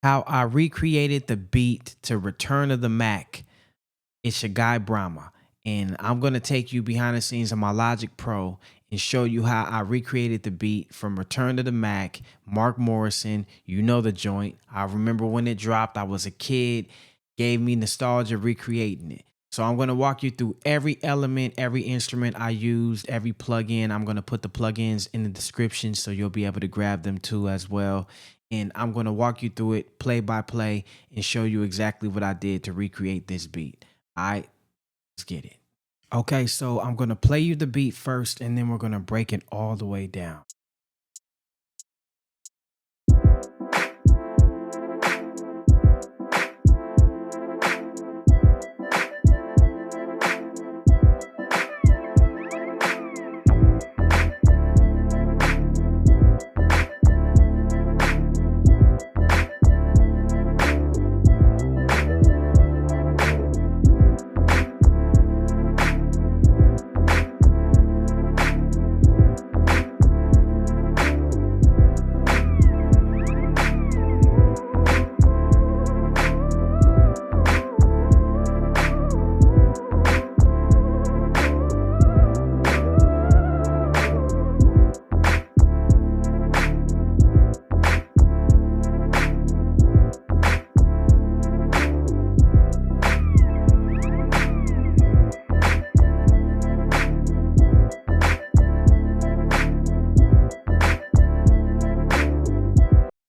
how I recreated the beat to Return of the Mack. It's your guy Brahma, and I'm gonna take you behind the scenes of my Logic Pro and show you how I recreated the beat from Return to the Mack. Mark Morrison, you know the joint. I remember when it dropped. I was a kid, gave me nostalgia recreating it. So I'm gonna walk you through every element, every instrument I used, every plugin. I'm gonna put the plugins in the description so you'll be able to grab them too as well. And I'm gonna walk you through it play by play and show you exactly what I did to recreate this beat. All right, let's get it. Okay, so I'm gonna play you the beat first, and then we're gonna break it all the way down.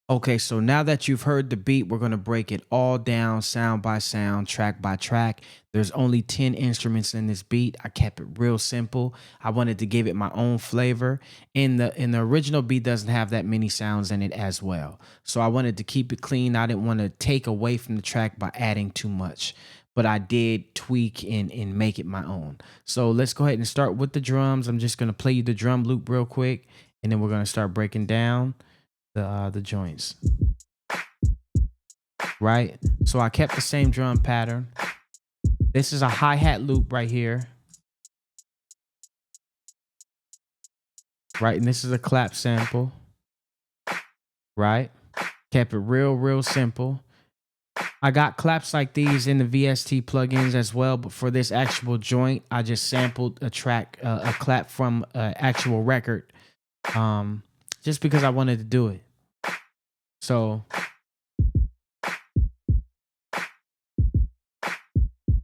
Okay, so now that you've heard the beat, we're going to break it all down sound by sound, track by track. There's only 10 instruments in this beat. I kept it real simple. I wanted to give it my own flavor. In the original beat doesn't have that many sounds in it as well. So I wanted to keep it clean. I didn't want to take away from the track by adding too much. But I did tweak and make it my own. So let's go ahead and start with the drums. I'm just going to play you the drum loop real quick, and then we're going to start breaking down the joints. Right, so I kept the same drum pattern. This is a hi-hat loop right here, right, and this is a clap sample, right. Kept it real simple. I got claps like these in the VST plugins as well, but for this actual joint I just sampled a track, a clap from an actual record, just because I wanted to do it. So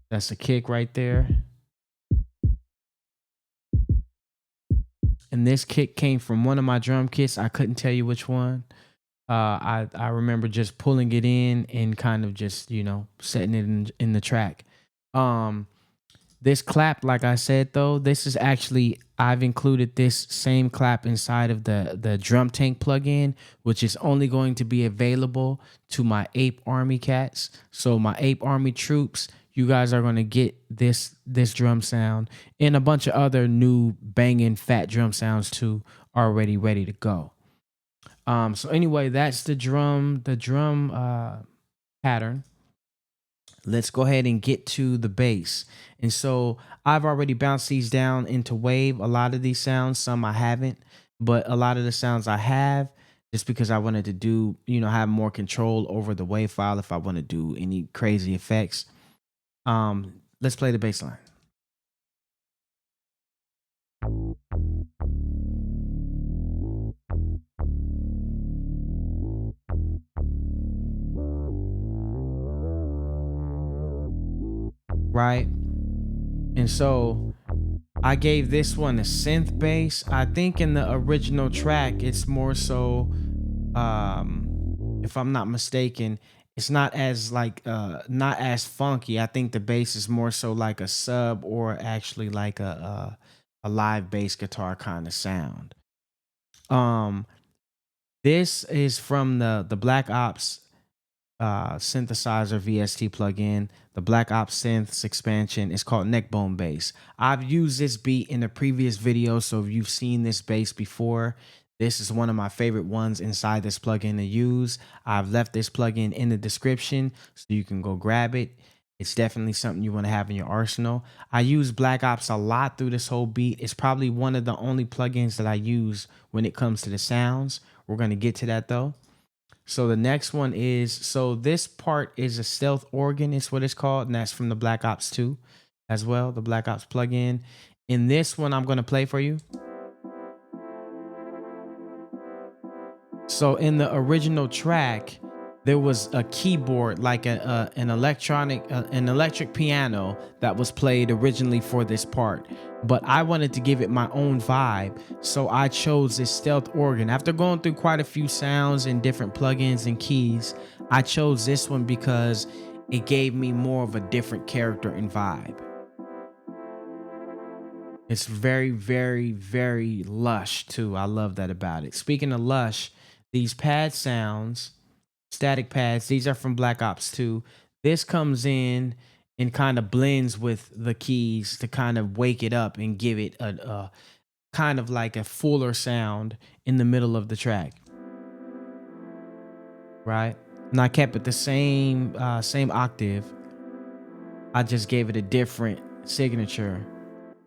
that's a kick right there. And this kick came from one of my drum kits. I couldn't tell you which one. I remember just pulling it in and kind of just, you know, setting it in the track. This clap, like I said, though, this is actually, I've included this same clap inside of the drum tank plugin, which is only going to be available to my Ape Army cats. So my Ape Army troops, you guys are going to get this drum sound and a bunch of other new banging fat drum sounds too, already ready to go. So anyway, that's the drum pattern. Let's go ahead and get to the bass. And so I've already bounced these down into wave. A lot of these sounds, some I haven't, but a lot of the sounds I have, just because I wanted to do, you know, have more control over the wave file if I want to do any crazy effects. Let's play the bass line. Right, and so I gave this one a synth bass. I think in the original track it's more so, if I'm not mistaken, it's not as like not as funky. I think the bass is more so like a sub, or actually like a live bass guitar kind of sound. This is from the Black Ops synthesizer VST plugin, the Black Ops synths expansion. It's called Neckbone Bass. I've used this beat in a previous video, so if you've seen this bass before, this is one of my favorite ones inside this plugin to use. I've left this plugin in the description so you can go grab it. It's definitely something you want to have in your arsenal. I use Black Ops a lot through this whole beat. It's probably one of the only plugins that I use when it comes to the sounds. We're going to get to that though. So the next one is, so this part is a stealth organ, is what it's called, and that's from the Black Ops 2 as well, the Black Ops plugin. In this one, I'm gonna play for you. So in the original track, there was a keyboard, like an electric piano that was played originally for this part. But I wanted to give it my own vibe, so I chose this stealth organ. After going through quite a few sounds and different plugins and keys, I chose this one because it gave me more of a different character and vibe. It's very, very, very lush too. I love that about it. Speaking of lush, these pad sounds, static pads, these are from Black Ops 2. This comes in and kind of blends with the keys to kind of wake it up and give it a kind of like a fuller sound in the middle of the track. Right? And I kept it the same octave. I just gave it a different signature,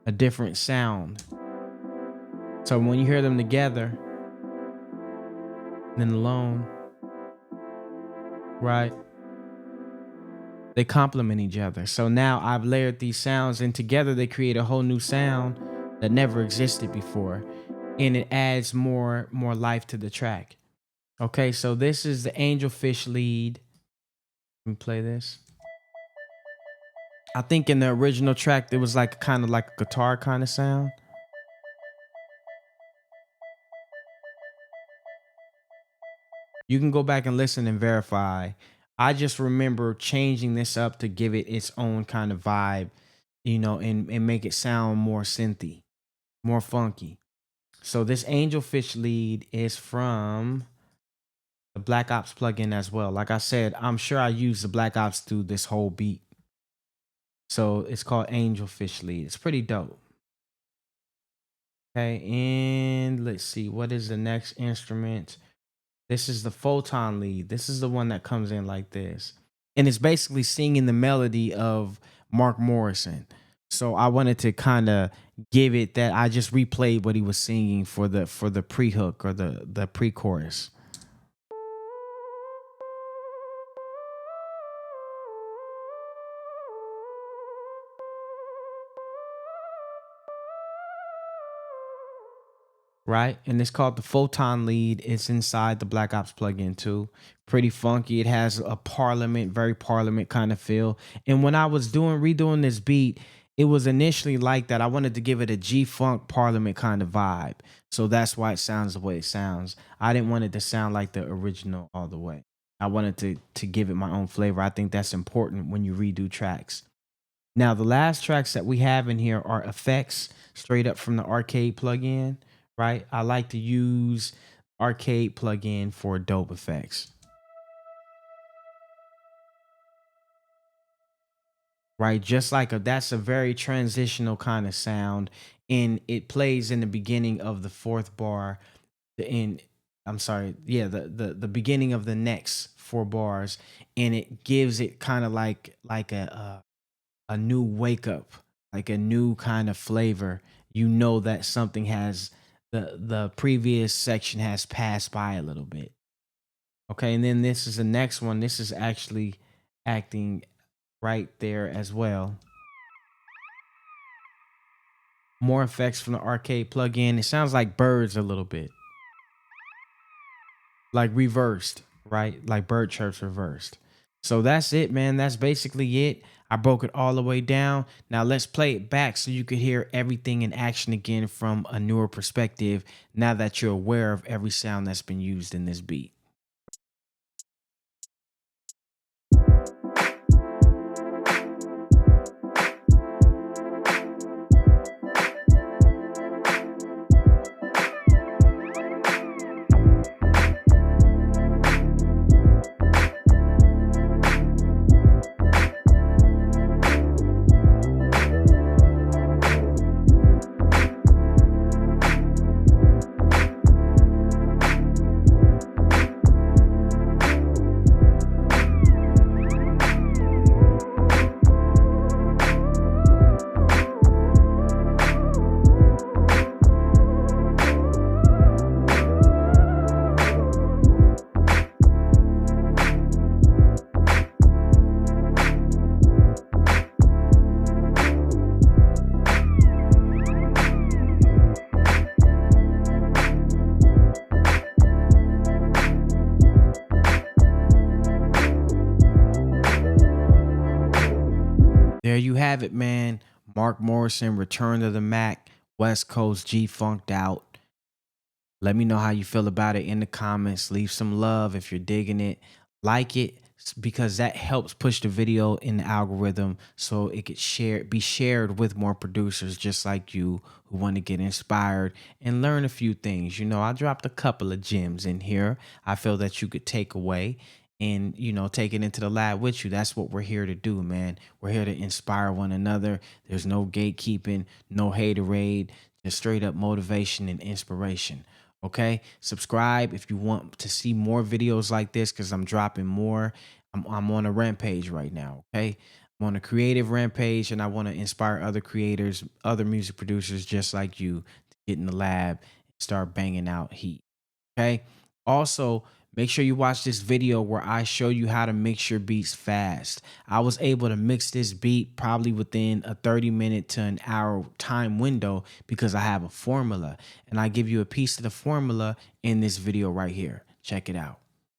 a different sound. So when you hear them together, then alone, right, they complement each other. So now I've layered these sounds, and together they create a whole new sound that never existed before, and it adds more life to the track. Okay, so this is the Angelfish lead. Let me play this. I think in the original track there was like kind of like a guitar kind of sound. You can go back and listen and verify. I just remember changing this up to give it its own kind of vibe, you know, and make it sound more synthy, more funky. So this Angelfish lead is from the Black Ops plugin as well. Like I said, I'm sure I used the Black Ops through this whole beat. So it's called Angelfish lead. It's pretty dope. Okay, and let's see, what is the next instrument? This is the Photon Lead. This is the one that comes in like this. And it's basically singing the melody of Mark Morrison. So I wanted to kind of give it that. I just replayed what he was singing for the pre-hook or the pre-chorus. Right, and it's called the Photon Lead. It's inside the Black Ops plugin too. Pretty funky. It has a very parliament kind of feel. And when I was redoing this beat, it was initially like that. I wanted to give it a G-Funk parliament kind of vibe. So that's why it sounds the way it sounds. I didn't want it to sound like the original all the way. I wanted to give it my own flavor. I think that's important when you redo tracks. Now, the last tracks that we have in here are effects straight up from the arcade plugin. Right, I like to use arcade plugin for dope effects. Right, just like that's a very transitional kind of sound, and it plays in the beginning of the fourth bar. The beginning of the next 4 bars, and it gives it kind of like a new wake up, like a new kind of flavor. You know that something has. The previous section has passed by a little bit. Okay, and then this is the next one. This is actually acting right there as well. More effects from the arcade plugin. It sounds like birds a little bit. Like reversed, right? Like bird chirps reversed. So that's it, man. That's basically it. I broke it all the way down. Now let's play it back so you could hear everything in action again from a newer perspective, now that you're aware of every sound that's been used in this beat. there you have it, man. Mark Morrison, Return to the Mack, West Coast G Funked out. Let me know how you feel about it in the comments. Leave some love if you're digging it. Like it because that helps push the video in the algorithm so it could be shared with more producers just like you who want to get inspired and learn a few things. You know, I dropped a couple of gems in here I feel that you could take away and, you know, take it into the lab with you. That's what we're here to do, man. We're here to inspire one another. There's no gatekeeping, no haterade, just straight up motivation and inspiration. Okay, subscribe if you want to see more videos like this because I'm dropping more. I'm on a rampage right now. Okay, I'm on a creative rampage and I want to inspire other creators, other music producers just like you to get in the lab and start banging out heat. Okay. Also, make sure you watch this video where I show you how to mix your beats fast. I was able to mix this beat probably within a 30-minute to an hour time window because I have a formula and I give you a piece of the formula in this video right here. Check it out.